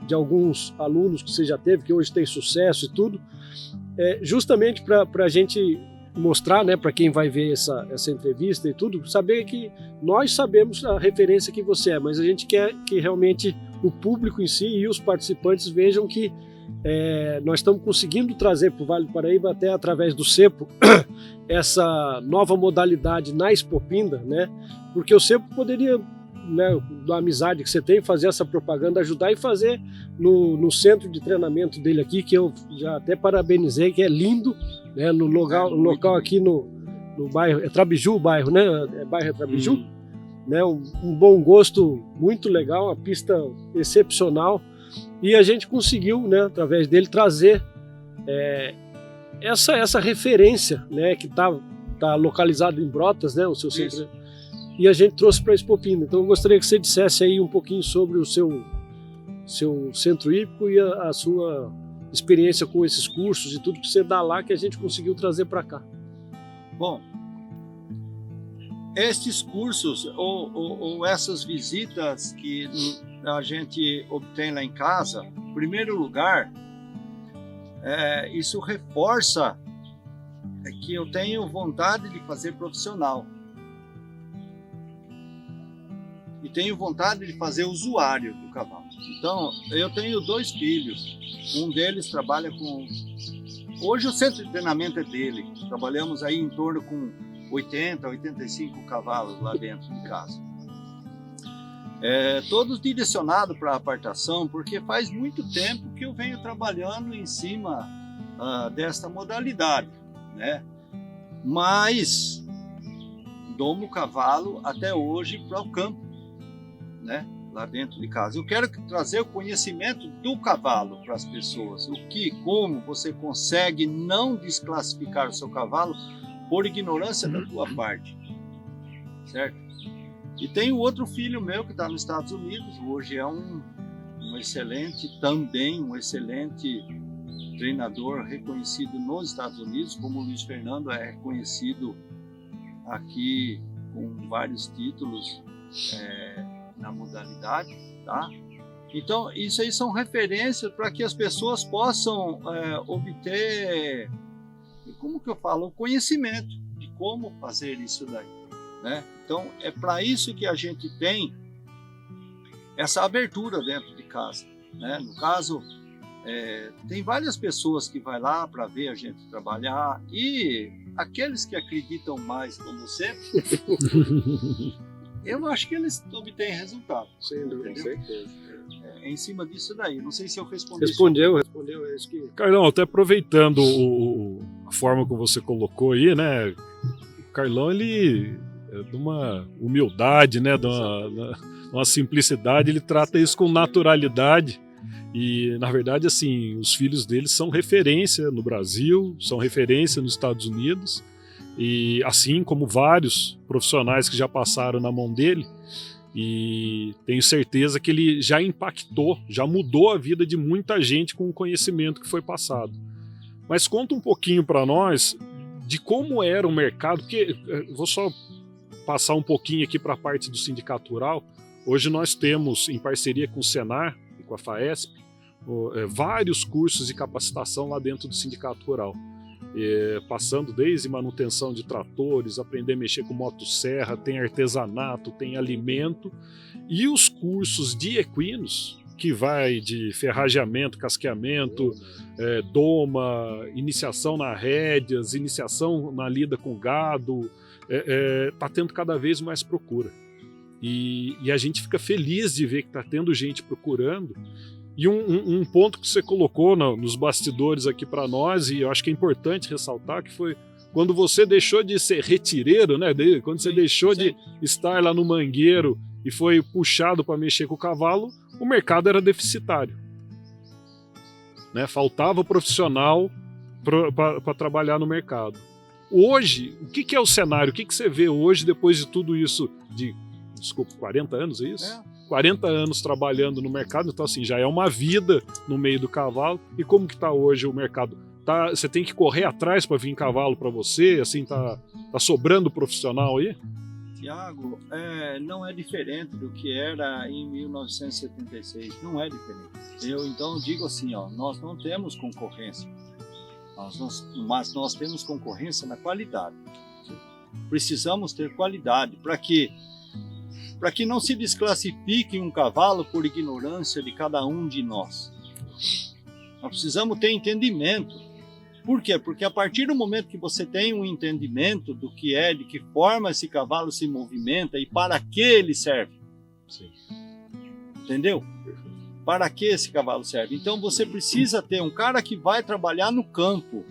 de alguns alunos que você já teve, que hoje tem sucesso e tudo, justamente para a gente mostrar, né, para quem vai ver essa entrevista e tudo, saber que nós sabemos a referência que você é, mas a gente quer que realmente o público em si e os participantes vejam que nós estamos conseguindo trazer para o Vale do Paraíba, até através do CEPO, essa nova modalidade na Expopinda, né? Porque o CEPO poderia, né, da amizade que você tem, fazer essa propaganda, ajudar e fazer no centro de treinamento dele aqui, que eu já até parabenizei, que é lindo, né, no local aqui no bairro, é Trabiju o bairro, né? Bairro Trabiju, né? Um bom gosto, muito legal, uma pista excepcional, e a gente conseguiu, né, através dele, trazer essa referência, né, que tá localizado em Brotas, né, o seu centro, e a gente trouxe para a Expopinda. Então eu gostaria que você dissesse aí um pouquinho sobre o seu centro hípico e a sua experiência com esses cursos e tudo que você dá lá, que a gente conseguiu trazer para cá. Bom, estes cursos ou essas visitas que a gente obtém lá em casa, em primeiro lugar, isso reforça que eu tenho vontade de fazer profissional. E tenho vontade de fazer usuário do cavalo. Então, eu tenho 2 filhos. Um deles trabalha com... Hoje o centro de treinamento é dele. Trabalhamos aí em torno com 80, 85 cavalos lá dentro de casa. Todos direcionados para a apartação, porque faz muito tempo que eu venho trabalhando em cima desta modalidade, né? Mas domo o cavalo até hoje para o campo, né? Lá dentro de casa. Eu quero trazer o conhecimento do cavalo para as pessoas. Como você consegue não desclassificar o seu cavalo por ignorância da tua parte, certo? E tem o outro filho meu que está nos Estados Unidos, hoje é um excelente treinador reconhecido nos Estados Unidos, como o Luiz Fernando é reconhecido aqui com vários títulos na modalidade, tá? Então, isso aí são referências para que as pessoas possam obter, como que eu falo, o conhecimento de como fazer isso daí, né? Então, é para isso que a gente tem essa abertura dentro de casa, né? No caso, tem várias pessoas que vai lá para ver a gente trabalhar e aqueles que acreditam mais como você, eu acho que eles obtêm resultado. Sem dúvida, com certeza. Em cima disso daí. Não sei se eu respondi. Respondeu. É isso que... Carlão, até aproveitando a forma como você colocou aí, né? O Carlão, ele é de uma humildade, né? De uma simplicidade, ele trata isso com naturalidade. E, na verdade, assim, os filhos dele são referência no Brasil, são referência nos Estados Unidos. E assim como vários profissionais que já passaram na mão dele, e tenho certeza que ele já impactou, já mudou a vida de muita gente com o conhecimento que foi passado. Mas conta um pouquinho para nós de como era o mercado, porque vou só passar um pouquinho aqui para a parte do sindicato rural. Hoje nós temos, em parceria com o Senar e com a FAESP, vários cursos de capacitação lá dentro do sindicato rural. Passando desde manutenção de tratores, aprender a mexer com motosserra, tem artesanato, tem alimento, e os cursos de equinos, que vai de ferrageamento, casqueamento, doma, iniciação na rédeas, iniciação na lida com gado, está tendo cada vez mais procura. E a gente fica feliz de ver que está tendo gente procurando. E um ponto que você colocou nos bastidores aqui para nós, e eu acho que é importante ressaltar, que foi quando você deixou de ser retireiro, né? Quando você deixou de estar lá no mangueiro e foi puxado para mexer com o cavalo, o mercado era deficitário, né? Faltava profissional para trabalhar no mercado. Hoje, o que é o cenário? O que você vê hoje, depois de tudo isso, 40 anos, é isso? 40 anos trabalhando no mercado, então assim, já é uma vida no meio do cavalo. E como que está hoje o mercado? Você tem que correr atrás para vir cavalo para você? Assim, tá sobrando profissional aí? Tiago, não é diferente do que era em 1976, não é diferente. Eu então digo assim, nós não temos concorrência, mas nós temos concorrência na qualidade. Precisamos ter qualidade para que não se desclassifique um cavalo por ignorância de cada um de nós. Nós precisamos ter entendimento. Por quê? Porque a partir do momento que você tem um entendimento do que de que forma esse cavalo se movimenta e para que ele serve. Sim. Entendeu? Para que esse cavalo serve. Então você precisa ter um cara que vai trabalhar no campo.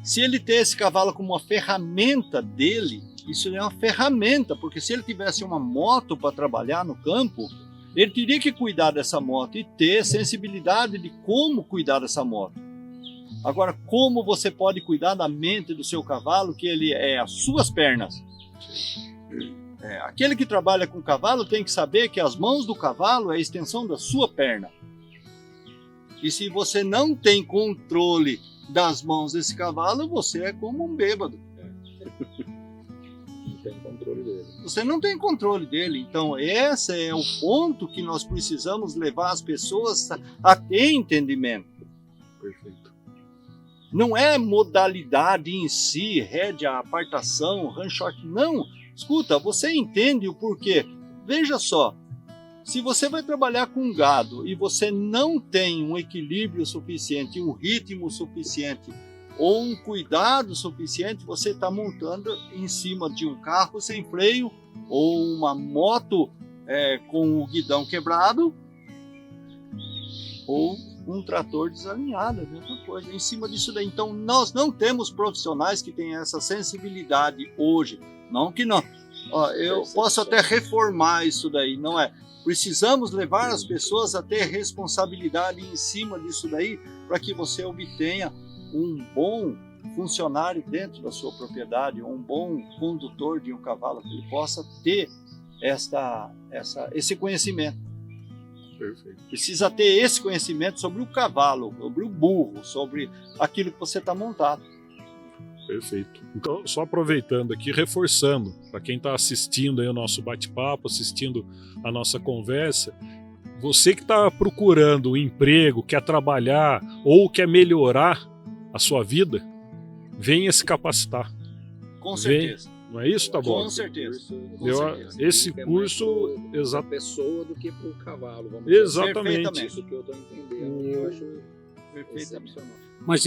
Se ele ter esse cavalo como uma ferramenta dele, isso é uma ferramenta, porque se ele tivesse uma moto para trabalhar no campo, ele teria que cuidar dessa moto e ter sensibilidade de como cuidar dessa moto. Agora, como você pode cuidar da mente do seu cavalo, que ele é as suas pernas? Aquele que trabalha com cavalo tem que saber que as mãos do cavalo é a extensão da sua perna. E se você não tem controle das mãos desse cavalo, você é como um bêbado. controle dele. Você não tem controle dele. Então, esse é o ponto que nós precisamos levar as pessoas a ter entendimento. Perfeito. Não é modalidade em si, rédea, apartação, ranchote, não. Escuta, você entende o porquê. Veja só, se você vai trabalhar com gado e você não tem um equilíbrio suficiente, um ritmo suficiente ou um cuidado suficiente, você está montando em cima de um carro sem freio ou uma moto com o guidão quebrado ou um trator desalinhado, a mesma coisa, em cima disso daí. Então, nós não temos profissionais que tenham essa sensibilidade hoje. Não que não. Ó, eu posso até reformar isso daí, não é? Precisamos levar as pessoas a ter responsabilidade em cima disso daí para que você obtenha um bom funcionário dentro da sua propriedade, um bom condutor de um cavalo, que ele possa ter esse conhecimento. Perfeito. Precisa ter esse conhecimento sobre o cavalo, sobre o burro, sobre aquilo que você está montado. Perfeito. Então, só aproveitando aqui, reforçando, para quem está assistindo aí o nosso bate-papo, assistindo a nossa conversa, você que está procurando um emprego, quer trabalhar ou quer melhorar a sua vida, venha se capacitar. Com certeza. Não é isso, tá bom? Com certeza. Esse curso, exato, pessoa do que para o cavalo. Vamos exatamente. dizer. Isso que eu estou entendendo. Eu acho excepcional. Mas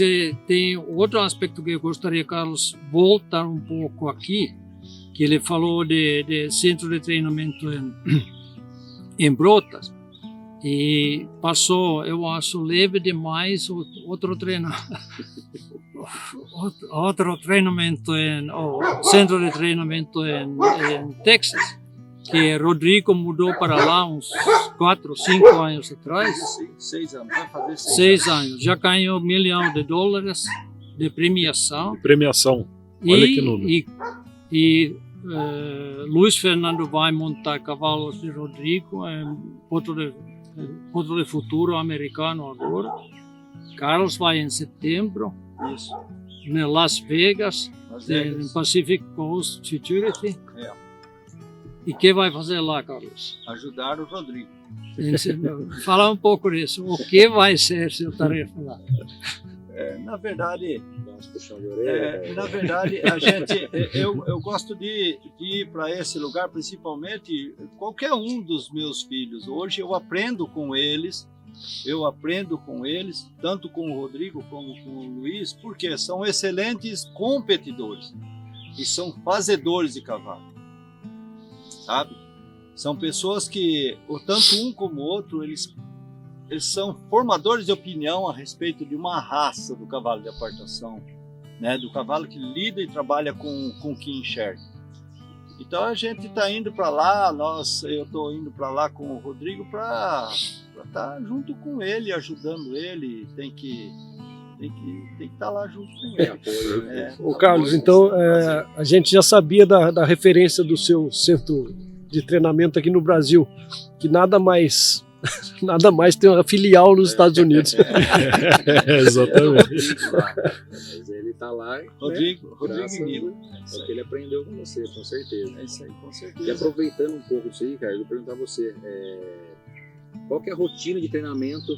tem outro aspecto que eu gostaria, Carlos, voltar um pouco aqui, que ele falou de centro de treinamento em Brotas, e passou, eu acho, leve demais outro treinamento centro de treinamento em Texas, que Rodrigo mudou para lá uns 4 ou 5 anos atrás. 6 anos, vai fazer 6 anos. Já ganhou $1 milhão de premiação. Premiação. Olha que número. E Luiz Fernando vai montar cavalos de Rodrigo, outro de futuro americano agora. Carlos vai em setembro. Isso. Em Las Vegas, em Pacific Coast Futurity. E o que vai fazer lá, Carlos? Ajudar o Rodrigo. Falar um pouco disso. O que vai ser sua tarefa lá? Na verdade, eu gosto de ir para esse lugar, principalmente qualquer um dos meus filhos. Hoje eu aprendo com eles, tanto com o Rodrigo como com o Luiz, porque são excelentes competidores e são fazedores de cavalo. Sabe? São pessoas que, tanto um como o outro, eles são formadores de opinião a respeito de uma raça do cavalo de apartação, né? Do cavalo que lida e trabalha com o que enxerga. Então a gente está indo para lá, eu estou indo para lá com o Rodrigo para estar junto com ele, ajudando ele, tem que estar lá junto com ele. Ô Carlos, então a gente já sabia da referência do seu centro de treinamento aqui no Brasil, que nada mais tem uma filial nos Estados Unidos. Exatamente. Mas ele está lá, Rodrigo Nilo, é o que ele aprendeu com você, com certeza. É isso aí, com certeza. E aproveitando um pouco disso aí, cara, eu vou perguntar a você, qual que é a rotina de treinamento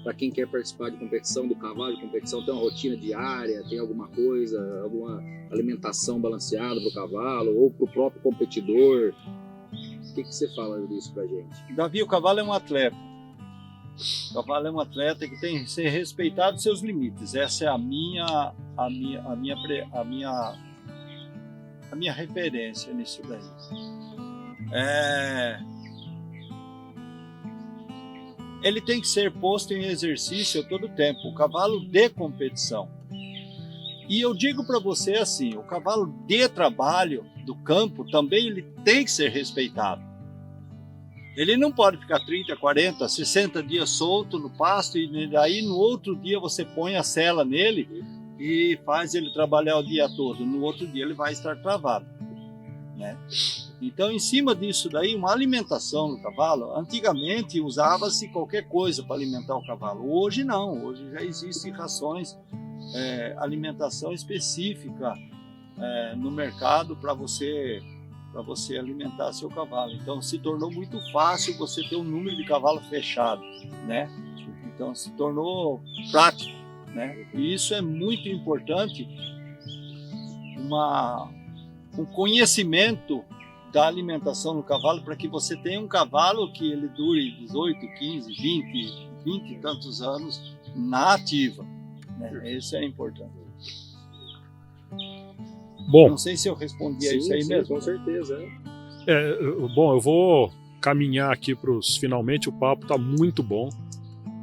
para quem quer participar de competição, do cavalo de competição? Tem uma rotina diária, tem alguma coisa, alguma alimentação balanceada para o cavalo ou para o próprio competidor? O que você fala disso pra gente? Davi, o cavalo é um atleta. O cavalo é um atleta que tem que ser respeitado seus limites. Essa é a minha referência nisso daí. Ele tem que ser posto em exercício a todo tempo. O cavalo de competição. E eu digo para você assim, o cavalo de trabalho do campo também ele tem que ser respeitado. Ele não pode ficar 30, 40, 60 dias solto no pasto e daí no outro dia você põe a sela nele e faz ele trabalhar o dia todo. No outro dia ele vai estar travado, né? Então, em cima disso daí, uma alimentação no cavalo, antigamente usava-se qualquer coisa para alimentar o cavalo. Hoje não, hoje já existem rações, alimentação específica no mercado para você para você alimentar seu cavalo. Então se tornou muito fácil você ter um número de cavalo fechado, né? Então se tornou prático, né? E isso é muito importante, um conhecimento da alimentação no cavalo, para que você tenha um cavalo que ele dure 18, 15, 20 e tantos anos na ativa, né? Isso é importante. Bom, não sei se eu respondi a isso aí sim, mesmo. com certeza. bom, eu vou caminhar aqui para os finalmente. O papo está muito bom.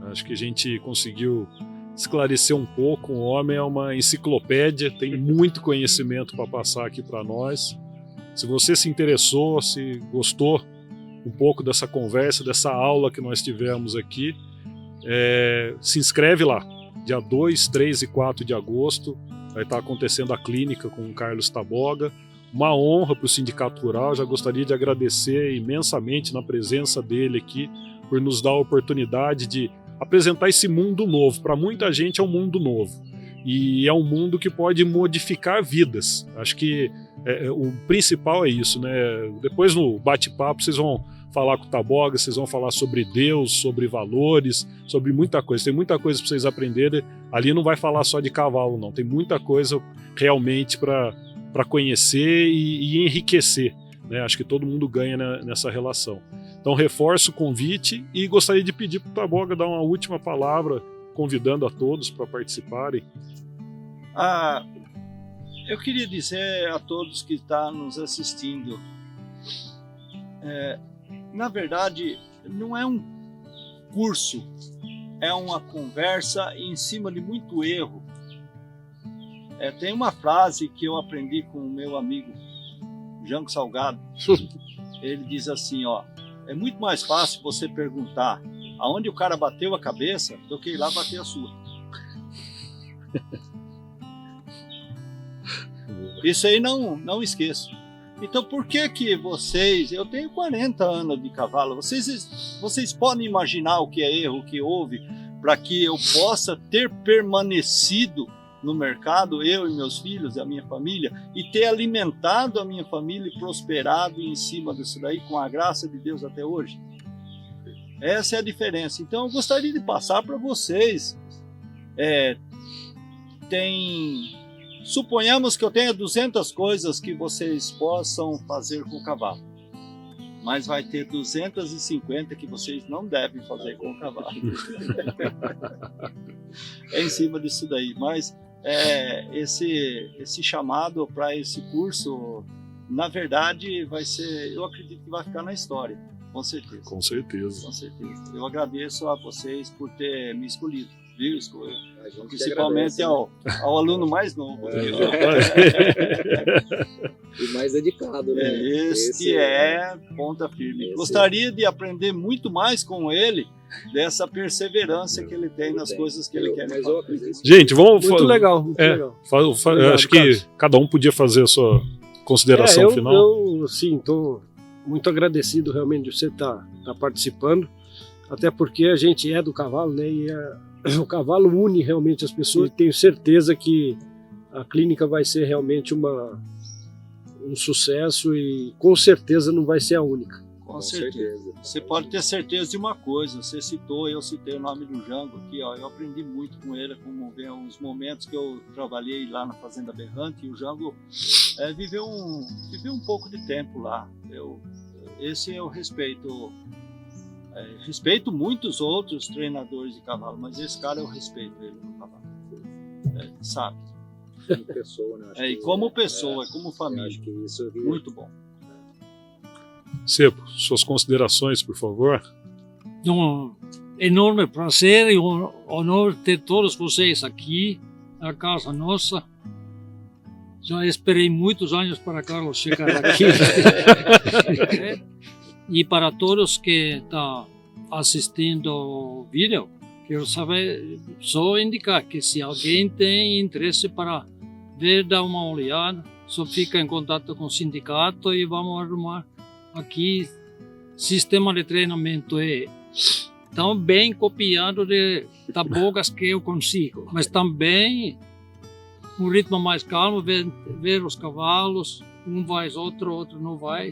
Acho que a gente conseguiu esclarecer um pouco. O homem é uma enciclopédia, tem muito conhecimento para passar aqui para nós. Se você se interessou, se gostou um pouco dessa conversa, dessa aula que nós tivemos aqui, se inscreve lá. Dia 2, 3 e 4 de agosto vai estar acontecendo a clínica com o Carlos Taboga. Uma honra para o Sindicato Rural. Já gostaria de agradecer imensamente na presença dele aqui por nos dar a oportunidade de apresentar esse mundo novo. Para muita gente é um mundo novo e é um mundo que pode modificar vidas. Acho que o principal é isso, né? Depois no bate-papo vocês vão falar com o Taboga, vocês vão falar sobre Deus, sobre valores, sobre muita coisa. Tem muita coisa para vocês aprenderem. Ali não vai falar só de cavalo, não. Tem muita coisa realmente para conhecer e enriquecer, né? Acho que todo mundo ganha nessa relação. Então reforço o convite e gostaria de pedir para o Taboga dar uma última palavra, convidando a todos para participarem. Eu queria dizer a todos que estão nos assistindo, na verdade, não é um curso, é uma conversa em cima de muito erro. Tem uma frase que eu aprendi com o meu amigo Jango Salgado. Ele diz assim, é muito mais fácil você perguntar aonde o cara bateu a cabeça do que ir lá bater a sua. Isso aí não esqueço. Então por que vocês... Eu tenho 40 anos de cavalo. Vocês podem imaginar o que é erro, o que houve, para que eu possa ter permanecido no mercado, eu e meus filhos e a minha família, e ter alimentado a minha família e prosperado em cima disso daí, com a graça de Deus até hoje? Essa é a diferença. Então eu gostaria de passar para vocês. Suponhamos que eu tenha 200 coisas que vocês possam fazer com o cavalo, mas vai ter 250 que vocês não devem fazer com o cavalo. Em cima disso daí. Mas esse chamado para esse curso, na verdade, vai ser, eu acredito que vai ficar na história, com certeza. Com certeza. Com certeza. Eu agradeço a vocês por ter me escolhido. Viu? Principalmente ao aluno mais novo. E mais dedicado, né? Este é ponta firme. Gostaria de aprender muito mais com ele, dessa perseverança que ele tem nas coisas que ele quer fazer. Gente, vamos... Muito legal, muito legal. Obrigado, acho que Carlos, cada um podia fazer a sua consideração final. Eu sim, estou muito agradecido realmente de você estar participando, até porque a gente é do cavalo, né? E o cavalo une realmente as pessoas. Tenho certeza que a clínica vai ser realmente um sucesso e com certeza não vai ser a única. Com certeza. Você pode ter certeza de uma coisa. Você citou, eu citei o nome do Jango aqui. Eu aprendi muito com ele, como ver os momentos que eu trabalhei lá na Fazenda Berrante. E o Jango viveu um pouco de tempo lá. Esse eu respeito. Respeito muitos outros treinadores de cavalo, mas esse cara eu respeito ele no cavalo, sabe? Como pessoa, né? E como pessoa, como família. Acho que isso muito bom. Cepo, suas considerações, por favor. Um enorme prazer e honor ter todos vocês aqui na casa nossa. Já esperei muitos anos para Carlos chegar aqui. E para todos que estão assistindo o vídeo, quero saber, só indicar que se alguém tem interesse para ver, dar uma olhada, só fica em contato com o sindicato e vamos arrumar aqui sistema de treinamento tão bem copiado de Tabogas que eu consigo, mas também um ritmo mais calmo, ver os cavalos um vai, outro não vai.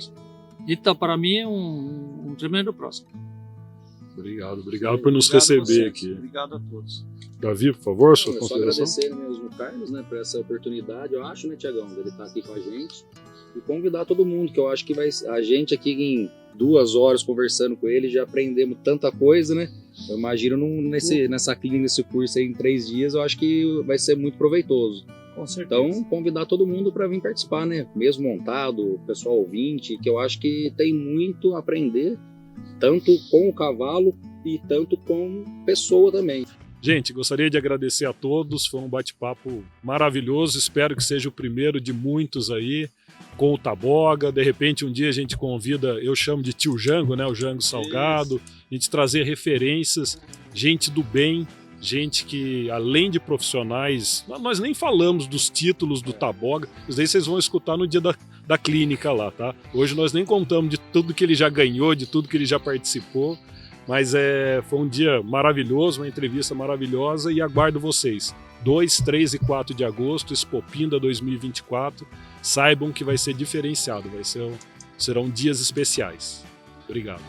Então, para mim, é um tremendo próximo. Obrigado por nos receber aqui. Obrigado a todos. Davi, por favor, sua Só consideração. agradecer mesmo o Carlos, né, por essa oportunidade, eu acho, né, Tiagão, dele estar aqui com a gente e convidar todo mundo, que eu acho que a gente aqui em 2 horas conversando com ele já aprendemos tanta coisa, né? Eu imagino nessa clínica, nesse curso aí em 3 dias, eu acho que vai ser muito proveitoso. Com certeza. Então, convidar todo mundo para vir participar, né? Mesmo montado, o pessoal ouvinte, que eu acho que tem muito a aprender, tanto com o cavalo e tanto com pessoa também. Gente, gostaria de agradecer a todos, foi um bate-papo maravilhoso, espero que seja o primeiro de muitos aí, com o Taboga. De repente um dia a gente convida, eu chamo de tio Jango, né, o Jango Salgado, a gente trazer referências, gente do bem, gente que além de profissionais, nós nem falamos dos títulos do Taboga, mas daí vocês vão escutar no dia da clínica lá, tá? Hoje nós nem contamos de tudo que ele já ganhou, de tudo que ele já participou, mas foi um dia maravilhoso, uma entrevista maravilhosa e aguardo vocês. 2, 3 e 4 de agosto, Expopinda 2024. Saibam que vai ser diferenciado, serão dias especiais. Obrigado.